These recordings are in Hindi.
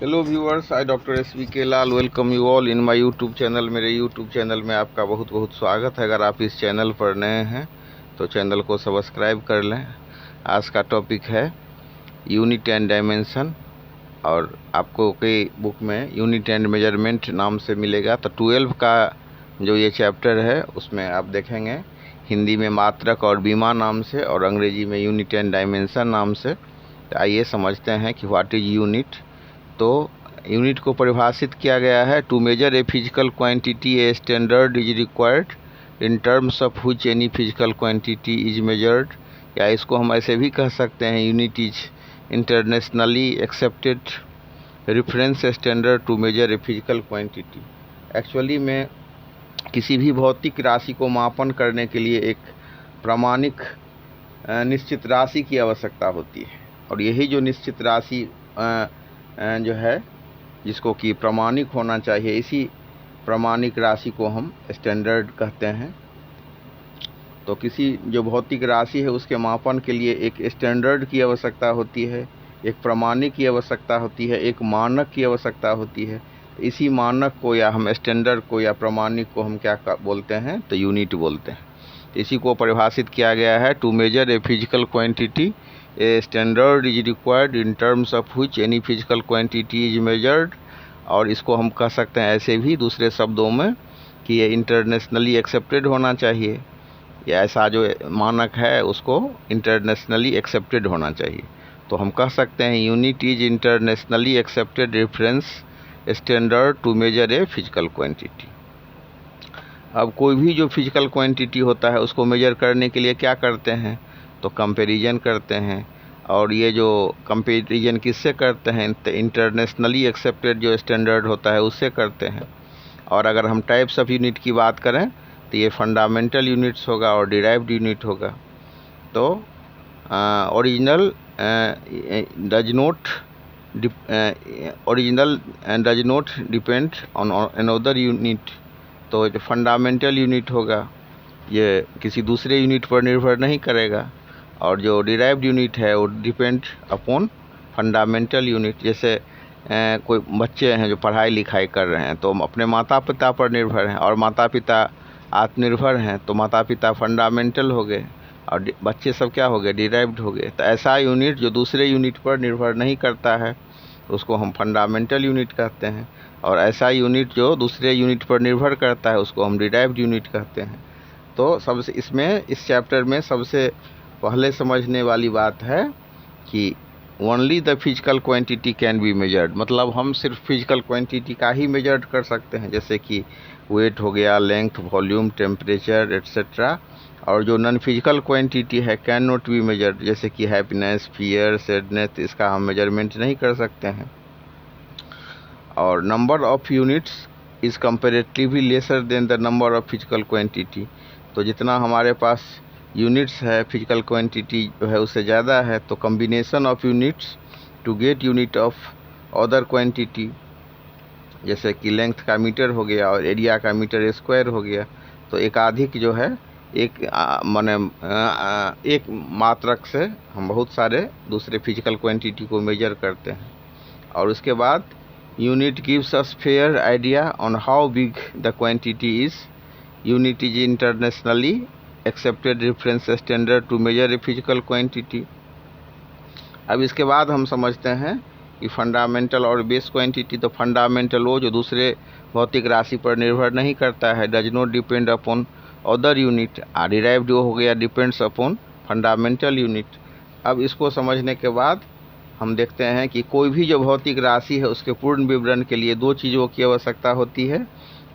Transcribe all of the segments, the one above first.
Hello viewers, I doctor SVK Lal welcome you all in my YouTube channel. मेरे यूट्यूब चैनल में आपका बहुत बहुत स्वागत है। अगर आप इस चैनल पर नए हैं तो चैनल को सब्सक्राइब कर लें। आज का टॉपिक है यूनिट एंड डायमेंशन, और आपको कई बुक में यूनिट एंड मेजरमेंट नाम से मिलेगा। तो 12 का जो ये चैप्टर है उसमें आप देखेंगे हिंदी में मात्रक और बीमा नाम से और अंग्रेजी में यूनिट एंड डायमेंशन नाम से। तो आइए समझते हैं कि व्हाट इज यूनिट। तो यूनिट को परिभाषित किया गया है, to measure a physical quantity a standard is required in terms of which any physical quantity is measured. या इसको हम ऐसे भी कह सकते हैं, unit is internationally accepted reference standard to measure a physical quantity. Actually में किसी भी भौतिक राशि को मापन करने के लिए एक प्रामाणिक निश्चित राशि की आवश्यकता होती है, और यही जो निश्चित राशि जो है जिसको कि प्रामाणिक होना चाहिए, इसी प्रामाणिक राशि को हम स्टैंडर्ड कहते हैं। तो किसी जो भौतिक राशि है उसके मापन के लिए एक स्टैंडर्ड की आवश्यकता होती है, एक प्रामाणिक की आवश्यकता होती है, एक मानक की आवश्यकता होती है। इसी मानक को या हम स्टैंडर्ड को या प्रामाणिक को हम क्या बोलते हैं, तो यूनिट बोलते हैं। इसी को परिभाषित किया गया है, to measure a physical quantity a standard is required in terms of which any physical quantity is measured. और इसको हम कह सकते हैं ऐसे भी दूसरे शब्दों में कि ये इंटरनेशनली एक्सेप्टेड होना चाहिए, या ऐसा जो मानक है उसको इंटरनेशनली एक्सेप्टेड होना चाहिए। तो हम कह सकते हैं unit is internationally accepted reference standard to measure a physical quantity. अब कोई भी जो फिजिकल क्वांटिटी होता है उसको मेजर करने के लिए क्या करते हैं, तो कंपैरिजन करते हैं। और ये जो कंपैरिजन किससे करते हैं, तो इंटरनेशनली एक्सेप्टेड जो स्टैंडर्ड होता है उससे करते हैं। और अगर हम टाइप्स ऑफ यूनिट की बात करें तो ये फंडामेंटल यूनिट्स होगा और डिराइव्ड यूनिट होगा। तो original does not depend on another unit. तो जो फंडामेंटल यूनिट होगा ये किसी दूसरे यूनिट पर निर्भर नहीं करेगा, और जो डिराइव्ड यूनिट है वो डिपेंड अपॉन फंडामेंटल यूनिट। जैसे कोई बच्चे हैं जो पढ़ाई लिखाई कर रहे हैं तो अपने माता पिता पर निर्भर हैं, और माता पिता आत्मनिर्भर हैं, तो माता पिता फंडामेंटल हो गए और बच्चे सब क्या हो गए, डिराइव्ड हो गए। तो ऐसा यूनिट जो दूसरे यूनिट पर निर्भर नहीं करता है उसको हम फंडामेंटल यूनिट कहते हैं, और ऐसा यूनिट जो दूसरे यूनिट पर निर्भर करता है उसको हम डिराइव्ड यूनिट कहते हैं। तो सबसे इसमें इस चैप्टर में सबसे पहले समझने वाली बात है कि only the physical quantity can be measured. मतलब हम सिर्फ फिजिकल क्वांटिटी का ही मेजर्ड कर सकते हैं, जैसे कि वेट हो गया, लेंथ, वॉल्यूम, टेम्परेचर एट्सेट्रा। और जो नॉन फिजिकल क्वांटिटी है कैन नॉट बी मेजर्ड, जैसे कि हैप्पीनेस, फियर, सैडनेस, इसका हम मेजरमेंट नहीं कर सकते हैं। और number of units is comparatively lesser than the number of physical quantity. तो जितना हमारे पास यूनिट्स है, फिजिकल क्वांटिटी जो है उससे ज़्यादा है, तो combination of units to get unit of other quantity, जैसे कि लेंथ का मीटर हो गया और एरिया का मीटर स्क्वायर हो गया। तो एकाधिक जो है एक एक मात्रक से हम बहुत सारे दूसरे फिजिकल क्वांटिटी को मेजर करते हैं। और उसके बाद unit gives us fair idea on how big the quantity is. Unit is internationally accepted reference standard to measure a physical quantity. अब इसके बाद हम समझते हैं कि फंडामेंटल और बेस क्वांटिटी। तो फंडामेंटल वो जो दूसरे भौतिक राशि पर निर्भर नहीं करता है, does not depend upon other unit. Derived वो हो गया डिपेंड्स अपॉन फंडामेंटल यूनिट। अब इसको समझने के बाद हम देखते हैं कि कोई भी जो भौतिक राशि है उसके पूर्ण विवरण के लिए दो चीज़ों की आवश्यकता होती है।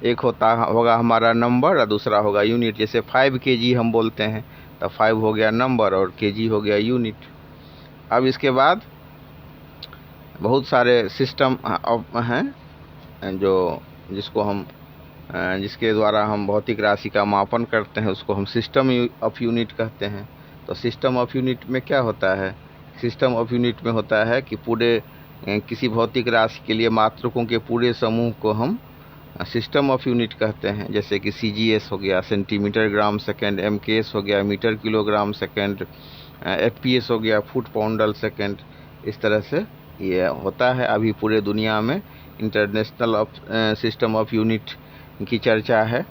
एक होगा हमारा नंबर और दूसरा होगा यूनिट। जैसे 5 kg हम बोलते हैं तो 5 हो गया नंबर और kg हो गया यूनिट। अब इसके बाद बहुत सारे सिस्टम हैं जो जिसके द्वारा हम भौतिक राशि का मापन करते हैं, उसको हम सिस्टम ऑफ यूनिट कहते हैं। तो सिस्टम ऑफ यूनिट में क्या होता है, सिस्टम ऑफ यूनिट में होता है कि पूरे किसी भौतिक राशि के लिए मात्रकों के पूरे समूह को हम सिस्टम ऑफ यूनिट कहते हैं। जैसे कि CGS हो गया, सेंटीमीटर ग्राम सेकेंड, MKS हो गया, मीटर किलोग्राम सेकेंड, FPS हो गया, फुट पाउंडल सेकेंड। इस तरह से ये होता है अभी पूरे दुनिया में। इंटरनेशनल सिस्टम ऑफ यूनिट की चर्चा है,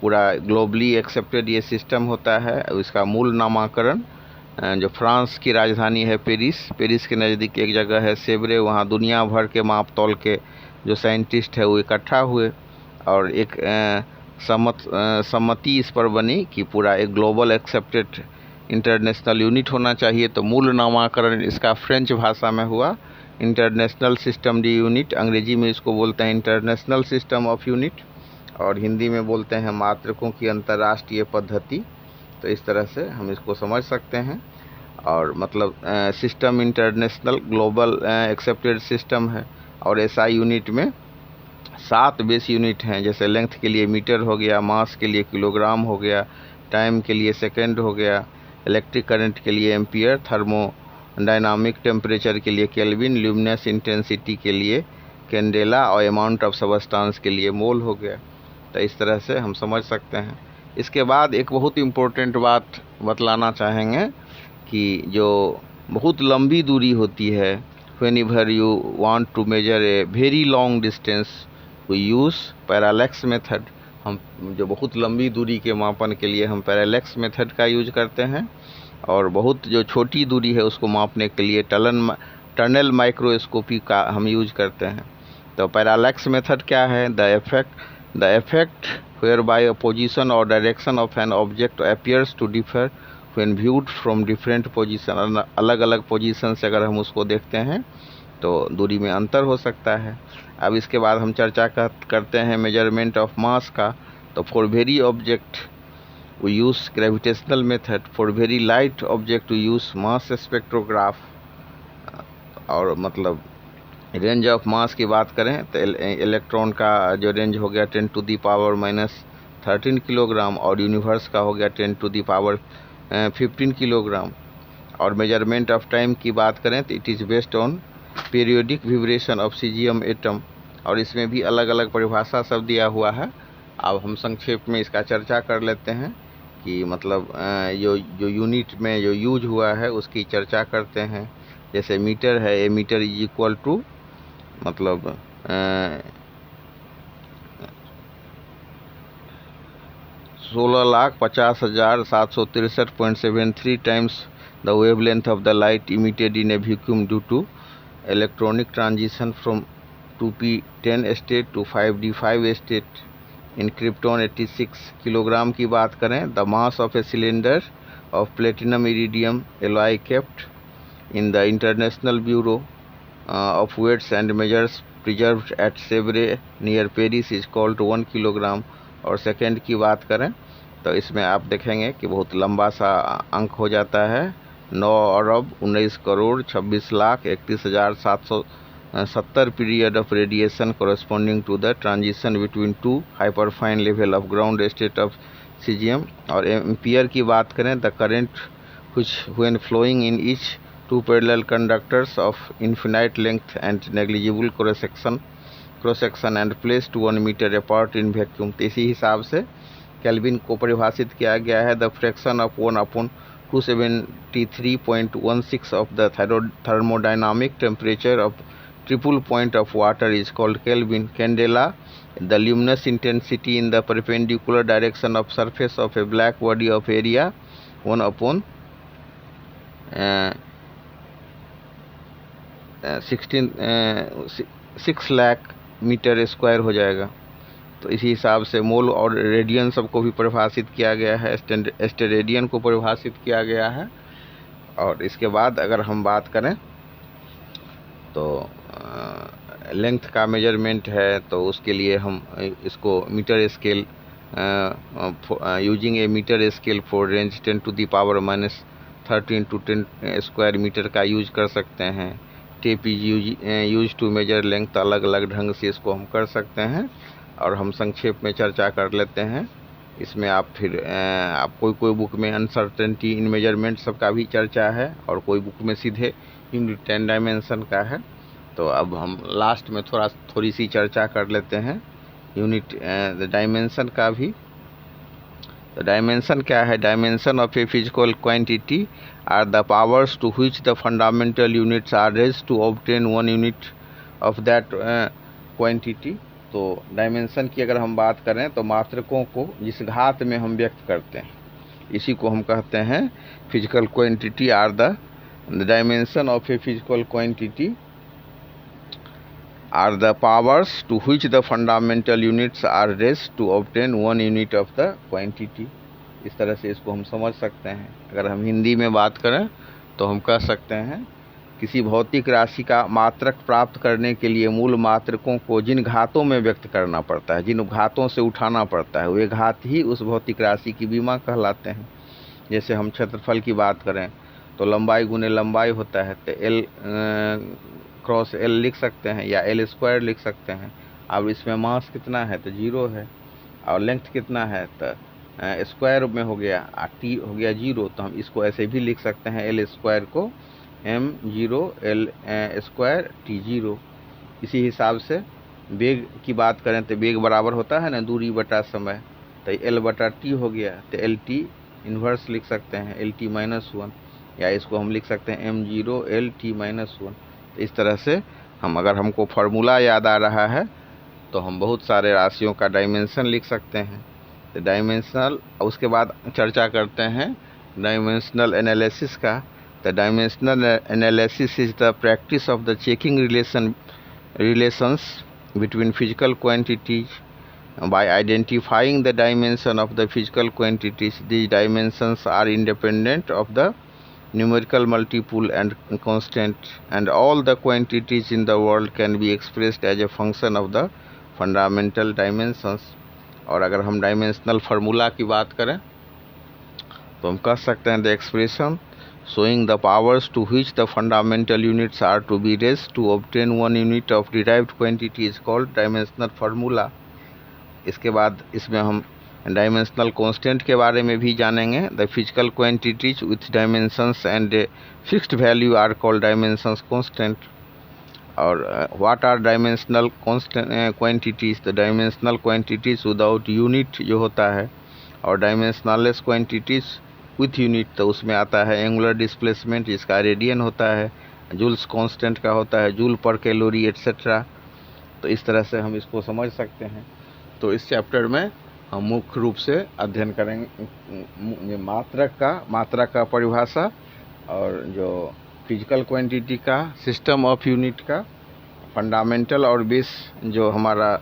पूरा ग्लोबली एक्सेप्टेड ये सिस्टम होता है। इसका मूल नामकरण जो फ्रांस की राजधानी है पेरिस के नज़दीक एक जगह है सेवरे, वहाँ दुनिया भर के माप तौल के जो साइंटिस्ट है वो इकट्ठा हुए और एक सम्मति इस पर बनी कि पूरा एक ग्लोबल एक्सेप्टेड इंटरनेशनल यूनिट होना चाहिए। तो मूल नामकरण इसका फ्रेंच भाषा में हुआ, इंटरनेशनल सिस्टम डी यूनिट। अंग्रेजी में इसको बोलते हैं इंटरनेशनल सिस्टम ऑफ यूनिट, और हिंदी में बोलते हैं मात्रकों की अंतर्राष्ट्रीय पद्धति। तो इस तरह से हम इसको समझ सकते हैं। और मतलब system international global accepted system है। और एसआई यूनिट में 7 बेस यूनिट हैं, जैसे लेंथ के लिए मीटर हो गया, मास के लिए किलोग्राम हो गया, टाइम के लिए सेकंड हो गया, इलेक्ट्रिक करंट के लिए एम्पियर, थर्मोडायनामिक टेम्परेचर के लिए केल्विन, ल्यूमिनस इंटेंसिटी के लिए कैंडेला और अमाउंट ऑफ सबस्टांस के लिए मोल हो गया। तो इस तरह से हम समझ सकते हैं। इसके बाद एक बहुत इम्पोर्टेंट बात बतलाना चाहेंगे कि जो बहुत लंबी दूरी होती है, whenever you want to measure a very long distance we use parallax method। हम जो बहुत लंबी दूरी के मापन के लिए हम पैरालैक्स मेथड का यूज करते हैं, और बहुत जो छोटी दूरी है उसको मापने के लिए टनल माइक्रोस्कोपी का हम यूज करते हैं। तो पैरालैक्स मेथड क्या है? The effect where by a position और direction of an object appears to differ when viewed from different position. अलग अलग पोजीशन से अगर हम उसको देखते हैं तो दूरी में अंतर हो सकता है। अब इसके बाद हम चर्चा करते हैं मेजरमेंट ऑफ मास का। तो for very object we use gravitational method, for very light object we use mass spectrograph. और मतलब रेंज ऑफ मास की बात करें तो इलेक्ट्रॉन का जो रेंज हो गया 10⁻⁻13 किलोग्राम, और यूनिवर्स का हो गया 10⁻15 किलोग्राम। और मेजरमेंट ऑफ टाइम की बात करें तो it is based on periodic vibration of caesium atom. और इसमें भी अलग अलग परिभाषा सब दिया हुआ है। अब हम संक्षेप में इसका चर्चा कर लेते हैं कि मतलब जो यूनिट में जो यूज हुआ है उसकी चर्चा करते हैं। जैसे मीटर है, ए मीटर इज इक्वल टू मतलब 16,50,763.73 times the wavelength of the light emitted in a vacuum due to electronic transition from 2p10 state to 5d5 state in krypton 86 kilogram की बात करें। the mass of a cylinder of platinum iridium alloy kept in the International Bureau of Weights and Measures preserved at Sèvres near Paris is called 1 kilogram. और सेकेंड की बात करें तो इसमें आप देखेंगे कि बहुत लंबा सा अंक हो जाता है, 9,19,31,31,770 period of radiation corresponding to the transition between two hyperfine level of ground state of cesium। और एम्पियर की बात करें the current which when flowing in each two parallel conductors of infinite length and negligible cross section and placed 1 meter apart in vacuum। तो इसी हिसाब से केल्विन को परिभाषित किया गया है। The fraction of 1/273.16 of the thermodynamic temperature of triple point of water is called kelvin. Candela the luminous intensity in the perpendicular direction of surface of a black body of area 1/6 lakh metre square हो जाएगा। तो इसी हिसाब से मोल और रेडियन सबको भी परिभाषित किया गया है, स्टेरेडियन को परिभाषित किया गया है। और इसके बाद अगर हम बात करें तो लेंथ का मेजरमेंट है, तो उसके लिए हम इसको metre scale using a metre scale for range 10⁻⁻13 to 10 square metre का यूज कर सकते हैं। Tape is use to measure length, अलग अलग ढंग से इसको हम कर सकते हैं। और हम संक्षेप में चर्चा कर लेते हैं इसमें। आप फिर आप कोई बुक में अनसर्टेनिटी इन मेजरमेंट सबका भी चर्चा है, और कोई बुक में सीधे यूनिट 10 डायमेंशन का है। तो अब हम लास्ट में थोड़ी सी चर्चा कर लेते हैं यूनिट डायमेंशन का भी। तो डायमेंशन क्या है? Dimension of a physical quantity are the powers to which the fundamental units are raised to obtain 1 unit of that quantity. तो डायमेंशन की अगर हम बात करें तो मात्रकों को जिस घात में हम व्यक्त करते हैं, इसी को हम कहते हैं physical quantity. Are the dimension of a physical quantity are the powers to which the fundamental units are raised to obtain 1 unit of the quantity। इस तरह से इसको हम समझ सकते हैं। अगर हम हिंदी में बात करें तो हम कह सकते हैं किसी भौतिक राशि का मात्रक प्राप्त करने के लिए मूल मात्रकों को जिन घातों में व्यक्त करना पड़ता है, जिन घातों से उठाना पड़ता है, वे घात ही उस भौतिक राशि की बीमा कहलाते हैं। जैसे हम क्षेत्रफल की बात करें तो लंबाई गुने लंबाई होता है, तो L क्रॉस L लिख सकते हैं या L² लिख सकते हैं। अब इसमें मास कितना है तो 0 है, और लेंथ कितना है तो स्क्वायर में हो गया, T हो गया 0। तो हम इसको ऐसे भी लिख सकते हैं L² को m0 L² T0। इसी हिसाब से वेग की बात करें तो वेग बराबर होता है ना दूरी बटा समय, तो L/T हो गया, तो LT इन्वर्स लिख सकते हैं LT-1, या इसको हम लिख सकते हैं m0 LT-1। तो इस तरह से हम, अगर हमको फार्मूला याद आ रहा है तो हम बहुत सारे राशियों का डायमेंशन लिख सकते हैं। तो डायमेंशनल, उसके बाद चर्चा करते हैं डायमेंशनल एनालिसिस का। तो dimensional analysis is the practice of the checking relations between physical quantities by identifying the dimension of the physical quantities. These dimensions are independent of the numerical multiple and constant, and all the quantities in the world can be expressed as a function of the fundamental dimensions। और अगर हम डायमेंशनल फार्मूला की बात करें तो हम कह सकते हैं the expression showing the powers to which the fundamental units are to be raised to obtain 1 unit of derived quantity is called dimensional formula। इसके बाद इसमें हम डायमेंशनल कांस्टेंट के बारे में भी जानेंगे। The physical quantities with dimensions and fixed value are called dimensions constant. और what are dimensional quantities? The dimensional quantities without unit जो होता है, और डायमेंशनलेस क्वांटिटीज विथ यूनिट, तो उसमें आता है एंगुलर डिस्प्लेसमेंट, जिसका रेडियन होता है, जूल्स कांस्टेंट का होता है जूल पर कैलोरी एट्सेट्रा। तो इस तरह से हम इसको समझ सकते हैं। तो इस चैप्टर में हम मुख्य रूप से अध्ययन करेंगे मात्रक का परिभाषा, और जो फिजिकल क्वांटिटी का, सिस्टम ऑफ यूनिट का, फंडामेंटल और बेस जो हमारा